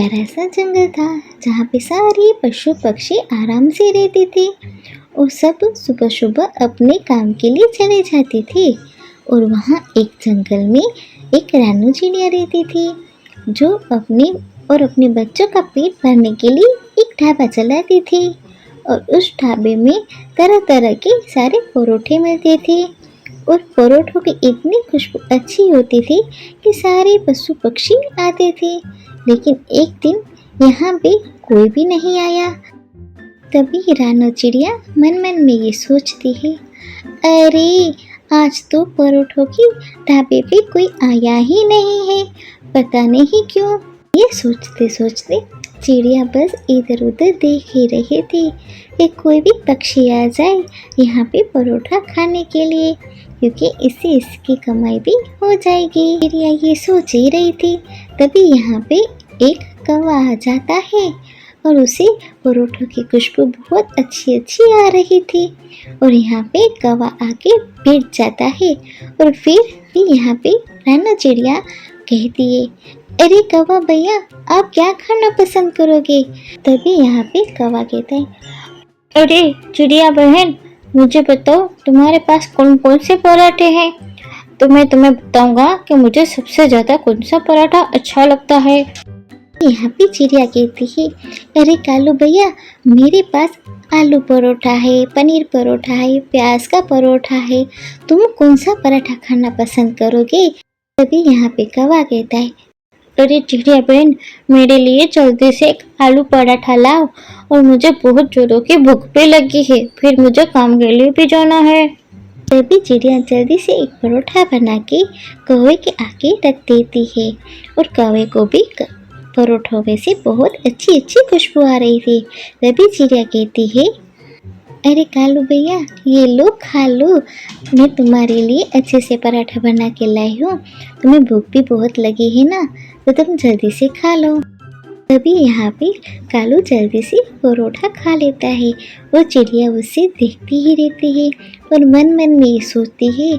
प्यारा सा जंगल था जहाँ पे सारे पशु पक्षी आराम से रहते थे और सब सुबह सुबह अपने काम के लिए चले जाते थे। और वहाँ एक जंगल में एक रानू चिड़िया रहती थी जो अपने बच्चों का पेट भरने के लिए एक ढाबा चलाती थी। और उस ढाबे में तरह तरह के सारे परोठे मिलते थे और परोठों की इतनी खुशबू अच्छी होती थी कि सारे पशु पक्षी आते थे। लेकिन एक दिन यहाँ पे कोई भी नहीं आया। तभी रानू चिड़िया मन मन में ये सोचती है, अरे आज तो परोठों की ढाबे पे कोई आया ही नहीं है, पता नहीं क्यों। ये सोचते सोचते चिड़िया बस इधर उधर देख ही रही थी कि कोई भी पक्षी आ जाए यहाँ पे परोठा खाने के लिए, क्योंकि इससे इसकी कमाई भी हो जाएगी। चिड़िया ये सोच ही रही थी। तभी यहाँ पे एक कौवा आ जाता है और उसे परोठों की खुशबू बहुत अच्छी अच्छी आ रही थी। और यहाँ पे कौवा आके बैठ जाता है और फिर भी यहाँ पे रानू चिड़िया कहती है, अरे कौवा भैया आप क्या खाना पसंद करोगे। तभी यहाँ पे कौवा कहता है, अरे चिड़िया बहन मुझे बताओ तुम्हारे पास कौन कौन से पराठे हैं, तो मैं तुम्हें बताऊंगा कि मुझे सबसे ज़्यादा कौन सा पराठा अच्छा लगता है। यहाँ पे चिड़िया कहती है, अरे कालू भैया मेरे पास आलू परोठा है, पनीर परोठा है, प्याज का परोठा है, तुम कौन सा पराठा खाना पसंद करोगे। तभी यहाँ पे कौवा कहता है, अरे चिड़िया बहन मेरे लिए जल्दी से एक आलू पराठा लाओ और मुझे बहुत जोरों की भूख भी लगी है, फिर मुझे काम के लिए भी जाना है। तभी चिड़िया जल्दी से एक परोठा बना के कौवे के आगे रख देती है और कौवे को भी परोठों में से बहुत अच्छी अच्छी खुशबू आ रही थी। तभी चिड़िया कहती है, अरे कालू भैया ये लो खा लो, मैं तुम्हारे लिए अच्छे से पराठा बना के लाई हूँ, तुम्हें भूख भी बहुत लगी है ना, तो तुम जल्दी से खा लो। तभी यहाँ पे कालू जल्दी से परोठा खा लेता है और चिड़िया उससे देखती ही रहती है और मन मन में ये सोचती है,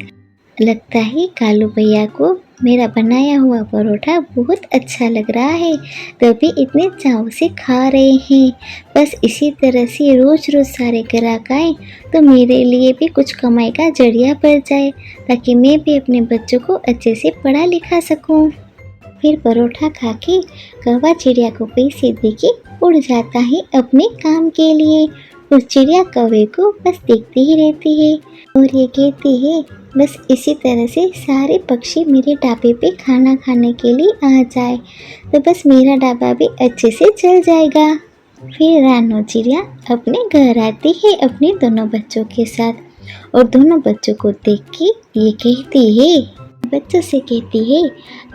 लगता है कालू भैया को मेरा बनाया हुआ परोठा बहुत अच्छा लग रहा है, तभी इतने चाव से खा रहे हैं। बस इसी तरह से रोज़ रोज़ सारे ग्राहक आए तो मेरे लिए भी कुछ कमाई का जरिया बन जाए, ताकि मैं भी अपने बच्चों को अच्छे से पढ़ा लिखा सकूं। फिर परोठा खा के कौवा चिड़िया को पैसे देके उड़ जाता है अपने काम के लिए और चिड़िया कौवे को बस देखती ही रहती है और ये कहती है, बस इसी तरह से सारे पक्षी मेरे ढाबे पे खाना खाने के लिए आ जाए तो बस मेरा ढाबा भी अच्छे से चल जाएगा। फिर रानू चिड़िया अपने घर आती है अपने दोनों बच्चों के साथ और दोनों बच्चों को देख के ये कहती है, बच्चों से कहती है,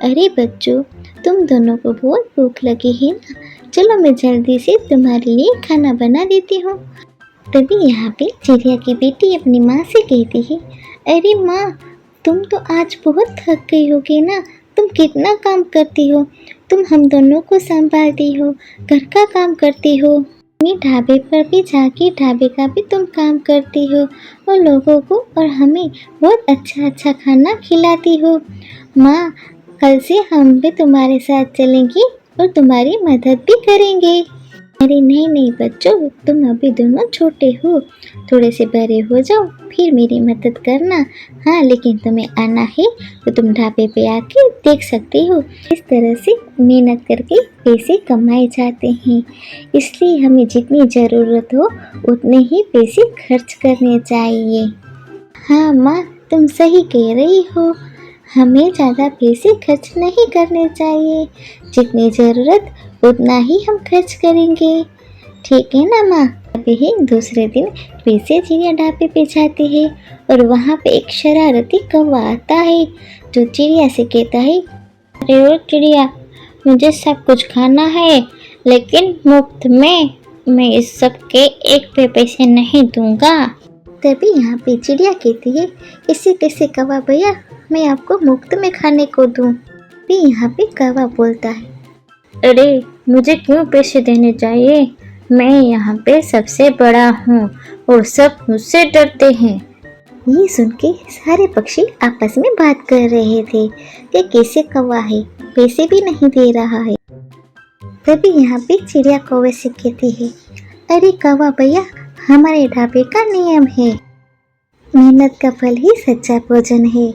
अरे बच्चों तुम दोनों को बहुत भूख लगी है ना, चलो मैं जल्दी से तुम्हारे लिए खाना बना देती हूँ। तभी यहाँ पे चिड़िया की बेटी अपनी माँ से कहती है, अरे माँ तुम तो आज बहुत थक गई होगी ना, तुम कितना काम करती हो, तुम हम दोनों को संभालती हो, घर का काम करती हो, अपनी ढाबे पर भी जाके ढाबे का भी तुम काम करती हो और लोगों को और हमें बहुत अच्छा अच्छा खाना खिलाती हो। माँ कल से हम भी तुम्हारे साथ चलेंगे और तुम्हारी मदद भी करेंगे। अरे नहीं नहीं बच्चों तुम अभी दोनों छोटे हो, थोड़े से बड़े हो जाओ फिर मेरी मदद करना। हाँ लेकिन तुम्हें आना है तो तुम ढाबे पे आके देख सकते हो, इस तरह से मेहनत करके पैसे कमाए जाते हैं, इसलिए हमें जितनी ज़रूरत हो उतने ही पैसे खर्च करने चाहिए। हाँ माँ तुम सही कह रही हो, हमें ज़्यादा पैसे खर्च नहीं करने चाहिए, जितनी ज़रूरत उतना ही हम खर्च करेंगे, ठीक है ना माँ। अभी ही दूसरे दिन पैसे चिड़िया ढाबे पे जाती है और वहाँ पे एक शरारती कौवा आता है जो चिड़िया से कहता है, अरे ओ चिड़िया मुझे सब कुछ खाना है लेकिन मुफ्त में, मैं इस सब के एक पे पैसे नहीं दूंगा। तभी यहाँ पे चिड़िया कहती है, इससे कैसे कौवा भैया मैं आपको मुफ्त में खाने को दूं। भी यहाँ पे कौवा बोलता है, अरे मुझे क्यों पैसे देने चाहिए, मैं यहाँ पे सबसे बड़ा हूँ और सब मुझसे डरते हैं। ये सुन के सारे पक्षी आपस में बात कर रहे थे कि कैसे कौवा है पैसे भी नहीं दे रहा है। तभी यहाँ पे चिड़िया कौवे से कहती है, अरे कौवा भैया, हमारे ढाबे का नियम है, मेहनत का फल ही सच्चा भोजन है।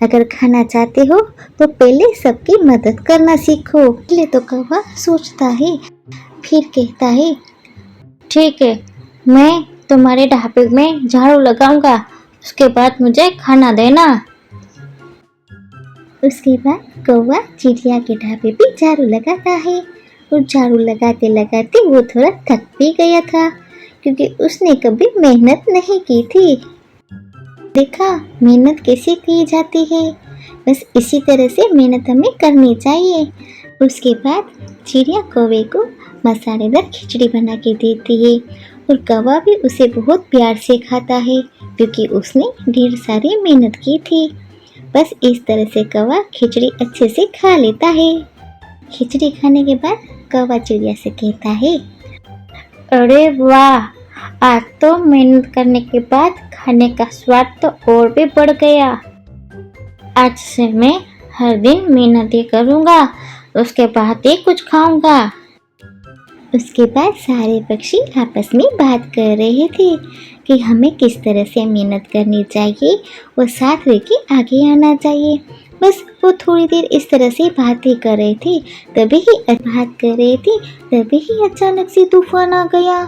अगर खाना चाहते हो तो पहले सबकी मदद करना सीखो। पहले तो कौवा सोचता है, फिर कहता है, ठीक है, मैं तुम्हारे ढाबे में झाड़ू लगाऊंगा, उसके बाद मुझे खाना देना। उसके बाद कौवा चिड़िया के ढाबे पे झाड़ू लगाता है और झाड़ू लगाते लगाते वो थोड़ा थक भी गया था, क्योंकि उसने कभी मेहनत नहीं की थी। देखा मेहनत कैसे की जाती है, बस इसी तरह से मेहनत हमें करनी चाहिए। उसके बाद चिड़िया कौवे को मसालेदार खिचड़ी बना के देती है और कौवा भी उसे बहुत प्यार से खाता है, क्योंकि उसने ढेर सारी मेहनत की थी। बस इस तरह से कौवा खिचड़ी अच्छे से खा लेता है। खिचड़ी खाने के बाद कौवा चिड़िया से कहता है, अरे वाह, आज तो मेहनत करने के बाद खाने का स्वाद तो और भी बढ़ गया। आज से मैं हर दिन मेहनत ही करूँगा, उसके बाद ही कुछ खाऊंगा। उसके बाद सारे पक्षी आपस में बात कर रहे थे कि हमें किस तरह से मेहनत करनी चाहिए और साथ लेके आगे आना चाहिए। बस वो थोड़ी देर इस तरह से बातें कर रहे थे, तभी ही अचानक से तूफान आ गया।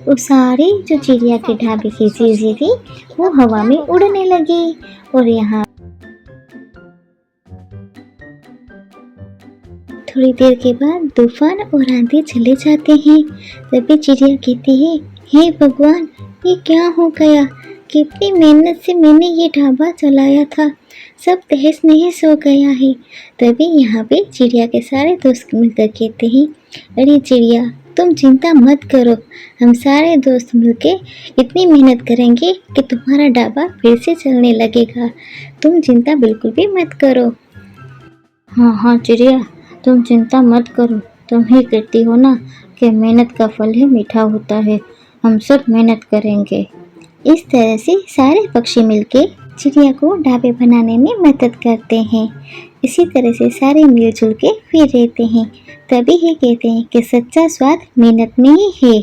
वो सारी जो चिड़िया के ढाबे की चीजें थी वो हवा में उड़ने लगी और यहाँ थोड़ी देर के बाद तूफान और आंधी चले जाते हैं। तभी चिड़िया कहती है, हे भगवान, ये क्या हो गया, कितनी मेहनत से मैंने ये ढाबा चलाया था, सब तहस नहस हो गया है। तभी यहाँ पे चिड़िया के सारे दोस्त मिलकर कहते हैं, अरे चिड़िया, तुम चिंता मत करो, हम सारे दोस्त मिलके इतनी मेहनत करेंगे कि तुम्हारा ढाबा फिर से चलने लगेगा, तुम चिंता बिल्कुल भी मत करो। हाँ चिड़िया, तुम चिंता मत करो, तुम ही कहती हो ना कि मेहनत का फल ही मीठा होता है, हम सब मेहनत करेंगे। इस तरह से सारे पक्षी मिलके चिड़िया को ढाबे बनाने में मदद करते हैं। इसी तरह से सारे मिलजुल के फिर रहते हैं। तभी ही कहते हैं कि सच्चा स्वाद मेहनत में ही है।